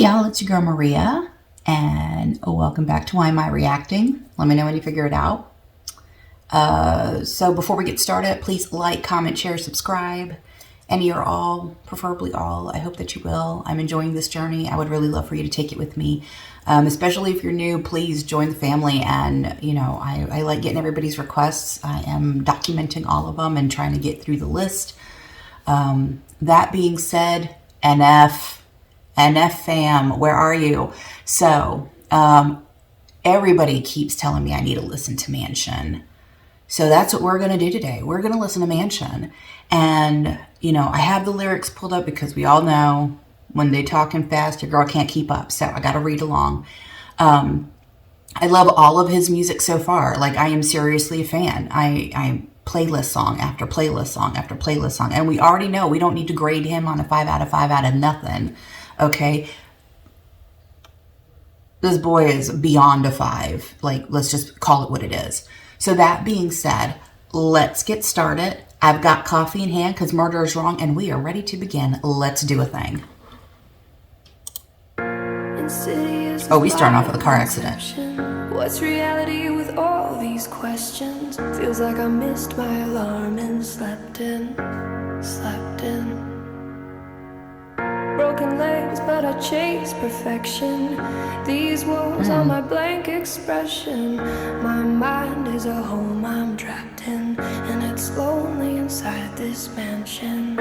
y'all, it's your girl Maria, and welcome back to Why Am I Reacting? Let me know when you figure it out. So before we get started, please like, comment, share, subscribe. Any or all, preferably all. I hope that you will. I'm enjoying this journey. I would really love for you to take it with me. Especially if you're new, please join the family. And, I like getting everybody's requests. I am documenting all of them and trying to get through the list. That being said, NF fam, where are you? So, everybody keeps telling me I need to listen to Mansion. So that's what we're going to do today. We're going to listen to Mansion. And, I have the lyrics pulled up because we all know when they talking fast, your girl can't keep up. So I got to read along. I love all of his music so far. Like, I am seriously a fan. I playlist song after playlist song after playlist song. And we already know we don't need to grade him on a 5 out of 5 out of nothing. Okay. This boy is beyond a 5. Like, let's just call it what it is. So that being said, let's get started. I've got coffee in hand because murder is wrong and we are ready to begin. Let's do a thing. Oh, we starting off with a car accident. What's reality with all these questions? Feels like I missed my alarm and slept in. Broken legs, but I chase perfection. These walls are my blank expression. My mind is a home I'm trapped in, and it's lonely inside this mansion.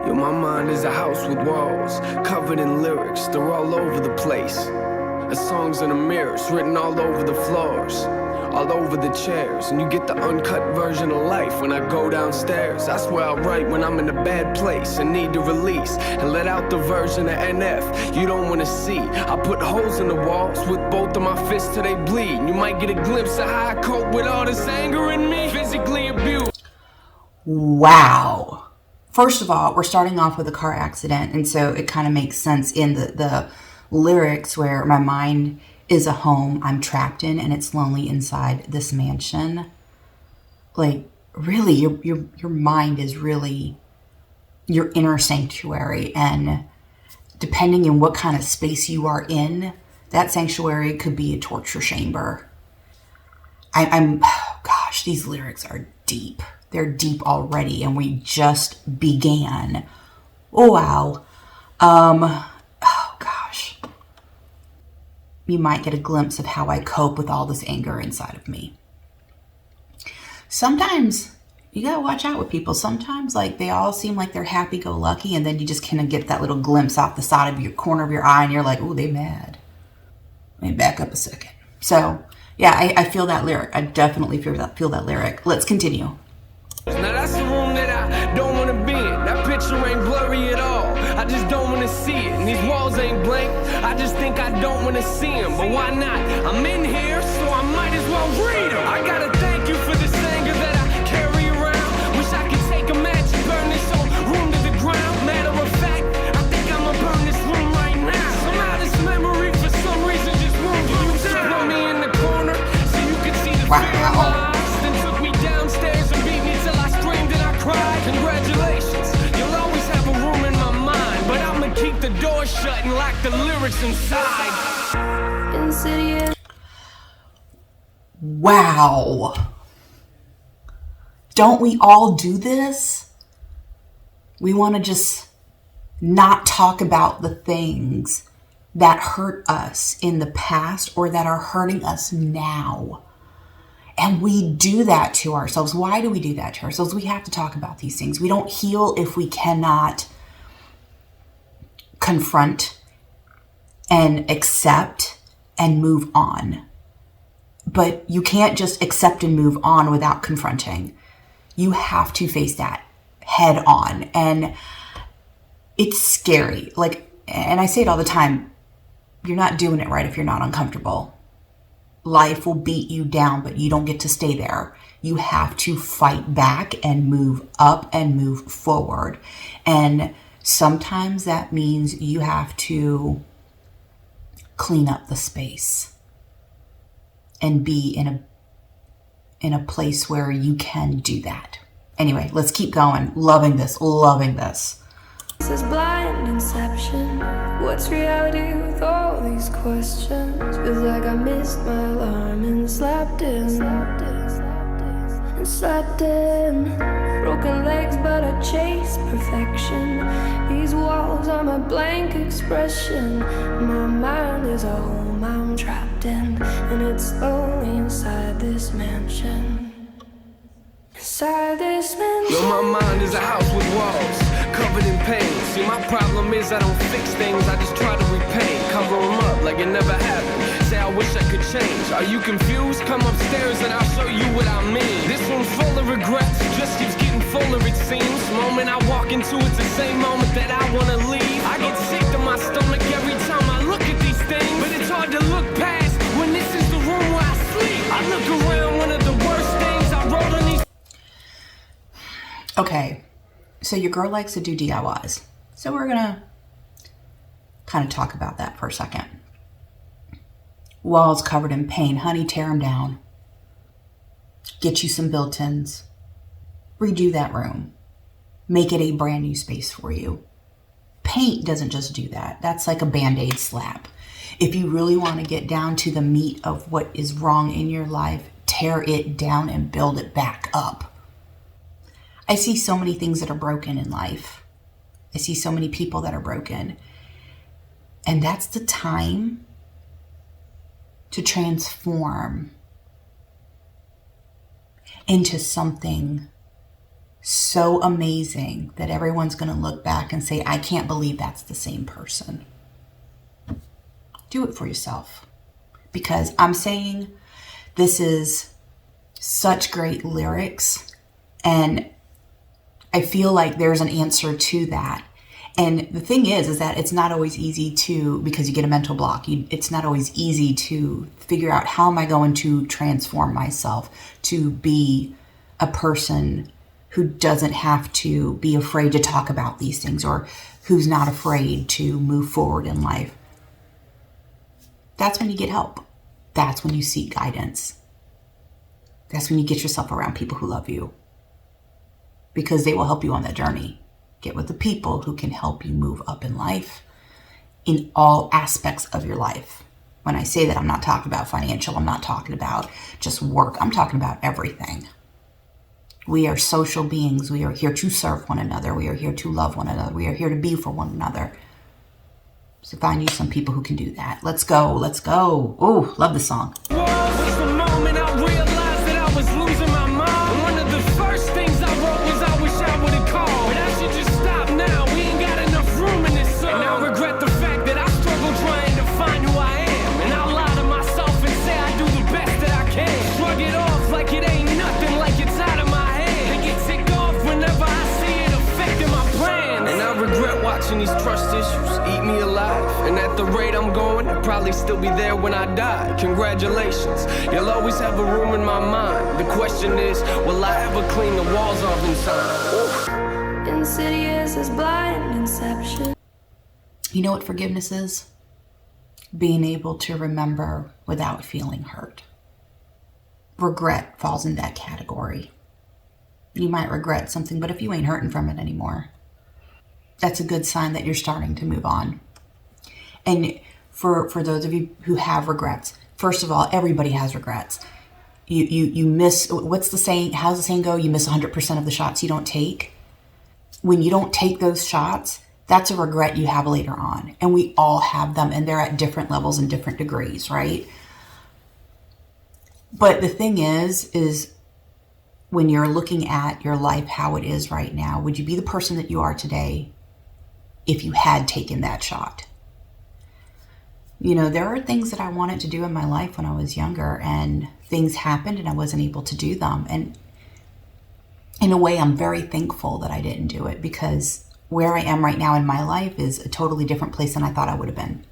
Yo, my mind is a house with walls covered in lyrics, they're all over the place. The songs in the mirrors written all over the floors, all over the chairs, and you get the uncut version of life when I go downstairs. That's where I write when I'm in a bad place and need to release and let out the version of NF you don't want to see. I put holes in the walls with both of my fists till they bleed. You might get a glimpse of how I cope with all this anger in me. Physically abused. Wow. First of all, we're starting off with a car accident, and so it kind of makes sense in the lyrics where my mind is a home I'm trapped in and it's lonely inside this mansion. Like, really, your mind is really your inner sanctuary, and depending on what kind of space you are in, that sanctuary could be a torture chamber. Oh gosh, these lyrics are deep. They're deep already, and we just began. Oh, wow. Oh, gosh. You might get a glimpse of how I cope with all this anger inside of me. Sometimes you gotta watch out with people. Sometimes, like, they all seem like they're happy-go-lucky, and then you just kind of get that little glimpse off the side of your corner of your eye, and you're like, oh, they mad. Let me back up a second. So, yeah, I feel that lyric. I definitely feel that lyric. Let's continue. Now that's the room that I don't want to be in. That picture ain't blurry at all. I just don't want to see it. And these walls ain't blank. I just think I don't want to see them. But why not? I'm in here, so I might as well read them. I gotta thank you for this anger that I carry around. Wish I could take a match and burn this whole room to the ground. Matter of fact, I think I'ma burn this room right now. Somehow this memory for some reason just won't you just put me in the corner so you can see the fear in my eyes. Then took me downstairs and beat me till I screamed and I cried. Congratulations, you'll always have a room in my mind, but I'ma keep the door shut and lock the lyrics inside. Insidious. Wow. Don't we all do this? We want to just not talk about the things that hurt us in the past or that are hurting us now. And we do that to ourselves. Why do we do that to ourselves? We have to talk about these things. We don't heal if we cannot confront and accept and move on. But you can't just accept and move on without confronting. You have to face that head on. And it's scary. Like, and I say it all the time, you're not doing it right if you're not uncomfortable. Life will beat you down, but you don't get to stay there. You have to fight back and move up and move forward. And sometimes that means you have to clean up the space and be in a place where you can do that. Anyway, let's keep going. Loving this, loving this. This is blind inception. What's reality with all these questions? Feels like I missed my alarm and slept in. Broken legs, but I chase perfection. These walls are my blank expression. My mind is a home I'm trapped in, and it's lonely inside this mansion. Inside this mansion. Yo, my mind is a house with walls covered in pain. See, my problem is I don't fix things, I just try to repaint. Cover them up like it never happened. Say I wish I could change. Are you confused? Come upstairs and I'll show you what I mean. This room's full of regrets, just keeps getting fuller it seems. Moment I walk into it's the same moment that I wanna leave. I get sick to my stomach every time I look at these things, but it's hard to look past when this is the room where I sleep. I look around, one of the worst things I wrote on these. Okay, so your girl likes to do DIYs. So we're gonna kind of talk about that for a second. Walls covered in paint. Honey, tear them down. Get you some built-ins. Redo that room. Make it a brand new space for you. Paint doesn't just do that. That's like a Band-Aid slap. If you really want to get down to the meat of what is wrong in your life, tear it down and build it back up. I see so many things that are broken in life. I see so many people that are broken. And that's the time to transform into something so amazing that everyone's going to look back and say, I can't believe that's the same person. Do it for yourself. Because I'm saying this is such great lyrics, and I feel like there's an answer to that. And the thing is that it's not always easy to, because you get a mental block, it's not always easy to figure out how am I going to transform myself to be a person who doesn't have to be afraid to talk about these things, or who's not afraid to move forward in life. That's when you get help. That's when you seek guidance. That's when you get yourself around people who love you, because they will help you on that journey. Get with the people who can help you move up in life in all aspects of your life. When I say that, I'm not talking about financial. I'm not talking about just work. I'm talking about everything. We are social beings. We are here to serve one another. We are here to love one another. We are here to be for one another. So find you some people who can do that. Let's go. Let's go. Oh, love the song. Was the moment I realized that I was losing my mind. And one of the first things I wrote was I wish I would have called. But I should just stop now. We ain't got enough room in this song. And I regret the fact that I struggle trying to find who I am. And I lie to myself and say I do the best that I can. Shrug it off like it ain't nothing, like it's out of my head. And get ticked off whenever I see it affecting my plans. And I regret watching these trust issues eat me alive. And at the rate I'm going, I'll probably still be there when I die. Congratulations, you'll always have a room in my mind. The question is, will I ever clean the walls off in time? Insidious as blind inception. You know what forgiveness is? Being able to remember without feeling hurt. Regret falls in that category. You might regret something, but if you ain't hurting from it anymore, that's a good sign that you're starting to move on. And for those of you who have regrets, first of all, everybody has regrets. You miss, what's the saying? How's the saying go? You miss 100% of the shots you don't take. When you don't take those shots, that's a regret you have later on. And we all have them, and they're at different levels and different degrees, right? But the thing is when you're looking at your life, how it is right now, would you be the person that you are today if you had taken that shot? You know, there are things that I wanted to do in my life when I was younger, and things happened and I wasn't able to do them. And in a way, I'm very thankful that I didn't do it, because where I am right now in my life is a totally different place than I thought I would have been.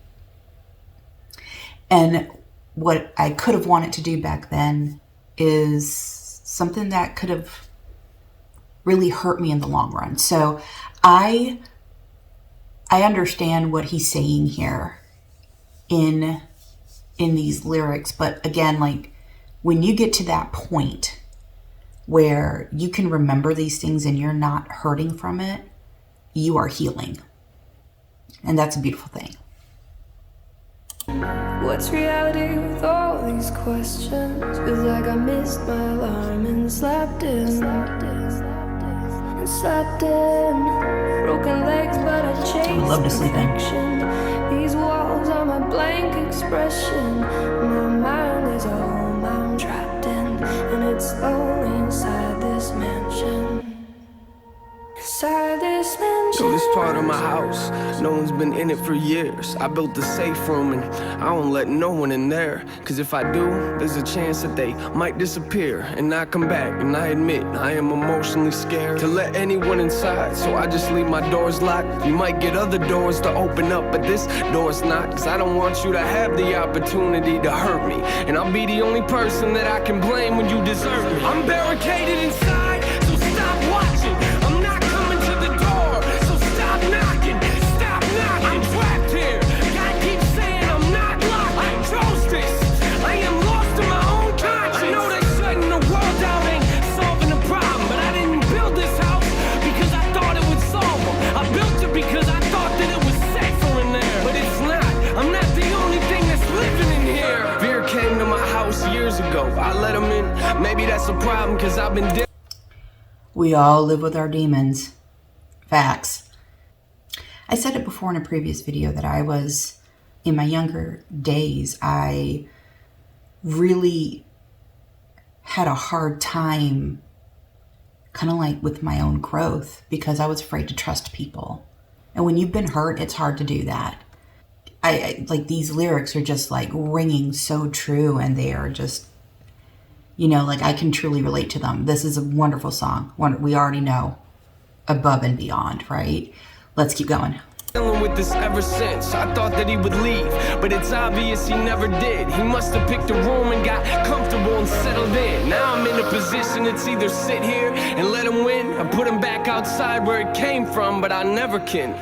And what I could have wanted to do back then is something that could have really hurt me in the long run. So I understand what he's saying here in these lyrics, but again, like, when you get to that point, where you can remember these things and you're not hurting from it, you are healing. And that's a beautiful thing. What's reality with all these questions? Feels like I missed my alarm and slept in. Broken legs, but I chase I would love to sleep in. perfection. These walls are my blank expression. My mind is a home I'm trapped in, and it's lonely inside this mansion. Inside this mansion. So this part of my house, no one's been in it for years. I built the safe room and I don't let no one in there. Cause if I do, there's a chance that they might disappear and not come back. And I admit, I am emotionally scared to let anyone inside. So I just leave my doors locked. You might get other doors to open up, but this door's not. Cause I don't want you to have the opportunity to hurt me. And I'll be the only person that I can blame when you desert me. I'm barricaded inside, so stop watching. I'm not coming to the door, so stop knocking. Stop knocking. I'm trapped here. God keeps saying I'm not locked. I chose this. I am lost in my own conscience. I know that shutting the world out ain't solving the problem, but I didn't build this house because I thought it would solve them. I built it because I thought that it was safer in there, but it's not. I'm not the only thing that's living in here. Fear came to my house years ago. I let him in. Maybe that's a problem because I've been We all live with our demons. Facts. I said it before in a previous video that I was, in my younger days, I really had a hard time kind of like with my own growth because I was afraid to trust people. And when you've been hurt, it's hard to do that. I like these lyrics are just like ringing so true, and they are just, you know, like I can truly relate to them. This is a wonderful song. One we already know, Above and Beyond, right? Let's keep going. dealing with this ever since. I thought that he would leave, but it's obvious he never did. He must have picked a room and got comfortable and settled in. Now I'm in a position it's either sit here and let him win or put him back outside where it came from, but I never can.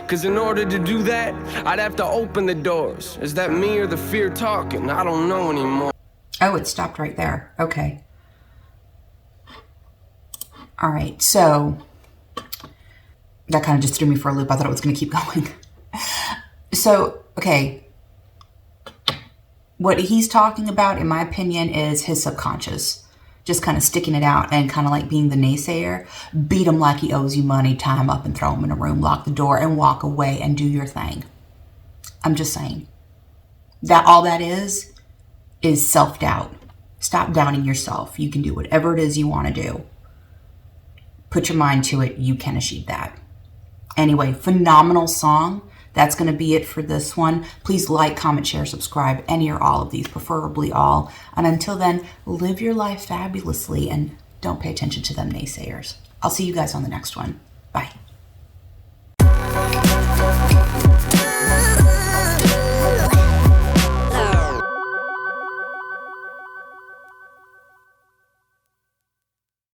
Cause in order to do that, I'd have to open the doors. Is that me or the fear talking? I don't know anymore. Oh, it stopped right there. Okay. All right, so that kind of just threw me for a loop. I thought it was going to keep going. So, okay. What he's talking about, in my opinion, is his subconscious. Just kind of sticking it out and kind of like being the naysayer. Beat him like he owes you money, tie him up and throw him in a room, lock the door and walk away and do your thing. I'm just saying. That all that is self-doubt. Stop doubting yourself. You can do whatever it is you want to do. Put your mind to it. You can achieve that. Anyway, phenomenal song. That's going to be it for this one. Please like, comment, share, subscribe, any or all of these, preferably all. And until then, live your life fabulously and don't pay attention to them naysayers. I'll see you guys on the next one.